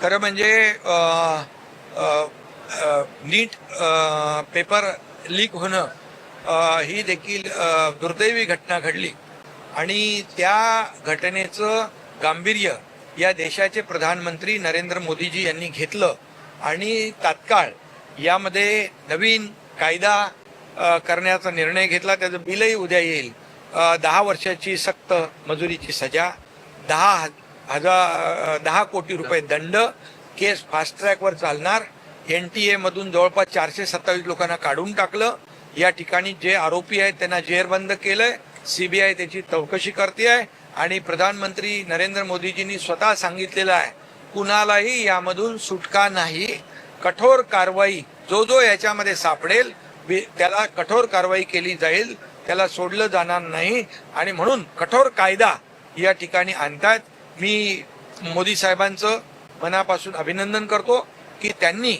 खरं म्हणजे नीट paper leak होणं ही देखील दुर्दैवी घटना घडली आणि त्या घटनेचं गांभीर्य या देशाचे प्रधानमंत्री नरेंद्र मोदीजी यांनी घेतलं आणि तात्काळ यामध्ये नवीन कायदा करण्याचा निर्णय घेतला. त्याचं बिलही उद्या येईल. 10 वर्षाची सक्त मजुरीची सजा, 10 कोटी रुपये दंड, केस फास्ट ट्रॅकवर चालणार. NTA मधून जवळपास 427 लोकांना काढून टाकलं. या ठिकाणी जे आरोपी आहेत त्यांना जेरबंद केलंय. CBI त्याची चौकशी करते आहे आणि प्रधानमंत्री नरेंद्र मोदीजींनी स्वतः सांगितलेलं आहे कुणालाही यामधून सुटका नाही. कठोर कारवाई जो याच्यामध्ये सापडेल त्याला कठोर कारवाई केली जाईल, त्याला सोडलं जाणार नाही. आणि म्हणून कठोर कायदा या ठिकाणी आणतात. मी मोदी साहेबांचं मनापासून अभिनंदन करतो की त्यांनी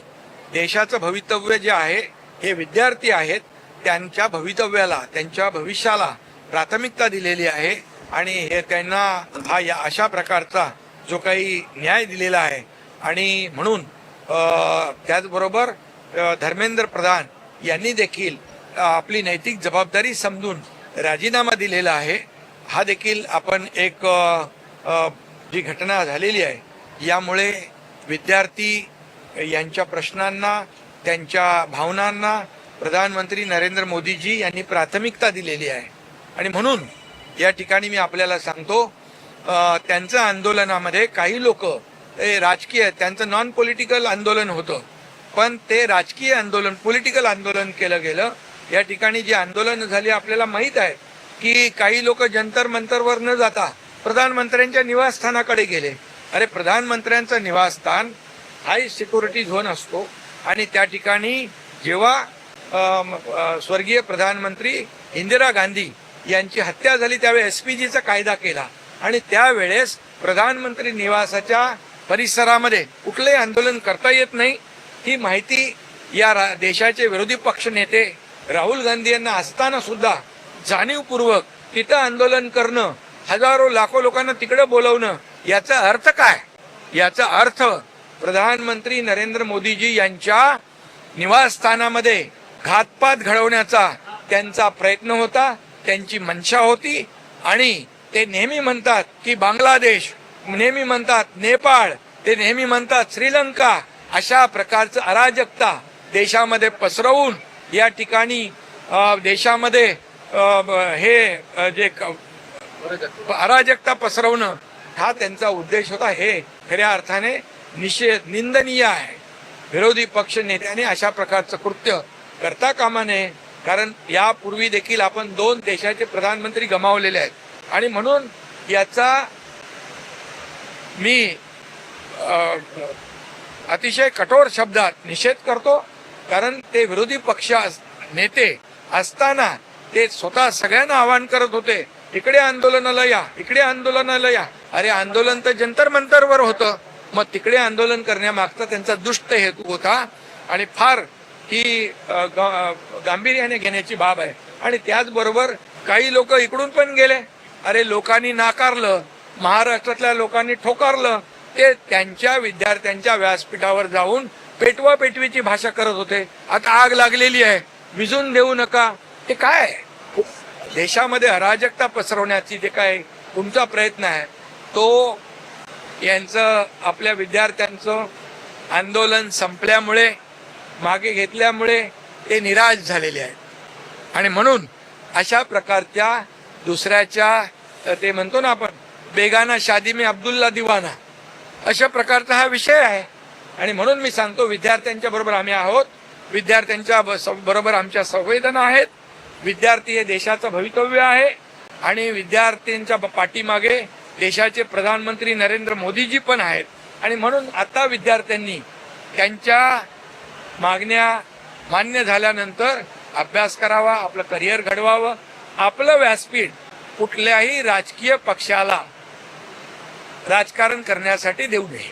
देशाचं भवितव्य जे आहे, हे विद्यार्थी आहेत, त्यांच्या भवितव्याला, त्यांच्या भविष्याला प्राथमिकता दिलेली आहे आणि हे त्यांना या अशा प्रकारचा जो काही न्याय दिलेला आहे. आणि म्हणून त्याचबरोबर धर्मेंद्र प्रधान यांनी देखील आपली नैतिक जबाबदारी समजून राजीनामा दिलेला आहे. हा देखील आपण एक जी घटना झालेली आहे यामुळे विद्यार्थी यांच्या प्रश्नांना, त्यांच्या भावनांना प्रधानमंत्री नरेंद्र मोदीजी यांनी प्राथमिकता दिलेली आहे. आणि म्हणून या ठिकाणी मी आपल्याला सांगतो, त्यांचं आंदोलनामध्ये काही लोक राजकीय, त्यांचं नॉन पॉलिटिकल आंदोलन होतं, पण ते राजकीय आंदोलन, पॉलिटिकल आंदोलन केलं गेलं. या ठिकाणी जी आंदोलन झाली आपल्याला माहीत आहे की काही लोक जंतर मंतरवर न जाता प्रधानमंत्र्यांच्या निवासस्थानाकडे गेले. अरे, प्रधानमंत्र्यांचं निवासस्थान हाय सिक्युरिटी झोन असतो आणि त्या ठिकाणी जेव्हा स्वर्गीय प्रधानमंत्री इंदिरा गांधी यांची हत्या झाली त्यावेळी SPGचा कायदा केला आणि त्यावेळेस प्रधानमंत्री निवासाच्या परिसरामध्ये कुठलंही आंदोलन करता येत नाही. ही माहिती या देशाचे विरोधी पक्ष नेते राहुल गांधी यांना असताना सुद्धा जाणीवपूर्वक तिथं आंदोलन करणं, हजारो लाखो लोकांना तिकडे बोलवणं, याचा अर्थ काय? याचा अर्थ प्रधानमंत्री नरेंद्र मोदीजी यांच्या निवासस्थानामध्ये घातपात घडवण्याचा त्यांचा प्रयत्न होता, त्यांची मनशा होती. आणि ते नेहमी म्हणतात की बांगलादेश, नेहमी म्हणतात नेपाळ, ते नेहमी म्हणतात श्रीलंका, अशा प्रकारचं अराजकता देशामध्ये पसरवून या ठिकाणी देशामध्ये हे जे अराजकता पसरवणं हा त्यांचा उद्देश होता. हे खऱ्या अर्थाने निंदनीय आहे. विरोधी पक्ष नेत्याने अशा प्रकारचं कृत्य करता कामा नये, कारण यापूर्वी देखील आपण 2 देशाचे प्रधानमंत्री गमावलेले आहेत. आणि म्हणून याचा मी अतिशय कठोर शब्दात निषेध करतो, कारण ते विरोधी पक्ष नेते असताना ते स्वतः सगळ्यांना आवाहन करत होते, इकडे आंदोलनाला या, इकडे आंदोलनाला या. अरे, आंदोलन तर जंतर मंतरवर होतं, मग तिकडे आंदोलन करण्यामागचा त्यांचा दुष्ट हेतू होता आणि फार ही गांभीर्याने घेण्याची बाब आहे. आणि त्याचबरोबर काही लोक इकडून पण गेले. अरे, लोकांनी नाकारलं, महाराष्ट्रातल्या लोकांनी ठोकारलं. ते त्यांच्या विद्यार्थ्यांच्या व्यासपीठावर जाऊन पेटवा पेटवीची भाषा करत होते. आता आग लागलेली आहे, विझून देऊ नका. ते काय देशामध्ये अराजकता पसरवण्याची जे काय तुमचा प्रयत्न आहे, तो यांचं आपल्या विद्यार्थ्यांचं आंदोलन संपल्यामुळे, मागे घेतल्यामुळे ते निराश झालेले आहेत. आणि म्हणून अशा प्रकारच्या दुसऱ्याच्या, ते म्हणतो ना आपण, बेगाना शादी में अब्दुल्ला दिवाना, अशा प्रकारचा हा विषय आहे. आणि म्हणून मी सांगतो, विद्यार्थ्यांच्या बरोबर आम्ही आहोत, विद्यार्थ्यांच्या बरोबर आमच्या संवेदना आहेत. विद्यार्थी हे देशाचं भवितव्य आहे आणि विद्यार्थ्यांच्या पाठीमागे देशाचे प्रधानमंत्री नरेंद्र मोदीजी पण आहेत. आणि म्हणून आता विद्यार्थ्यांनी त्यांच्या मागण्या मान्य झाल्यानंतर अभ्यास करावा, आपलं करिअर घडवावं. आपलं व्यासपीठ कुठल्याही राजकीय पक्षाला राजकारण करण्यासाठी देऊ नये.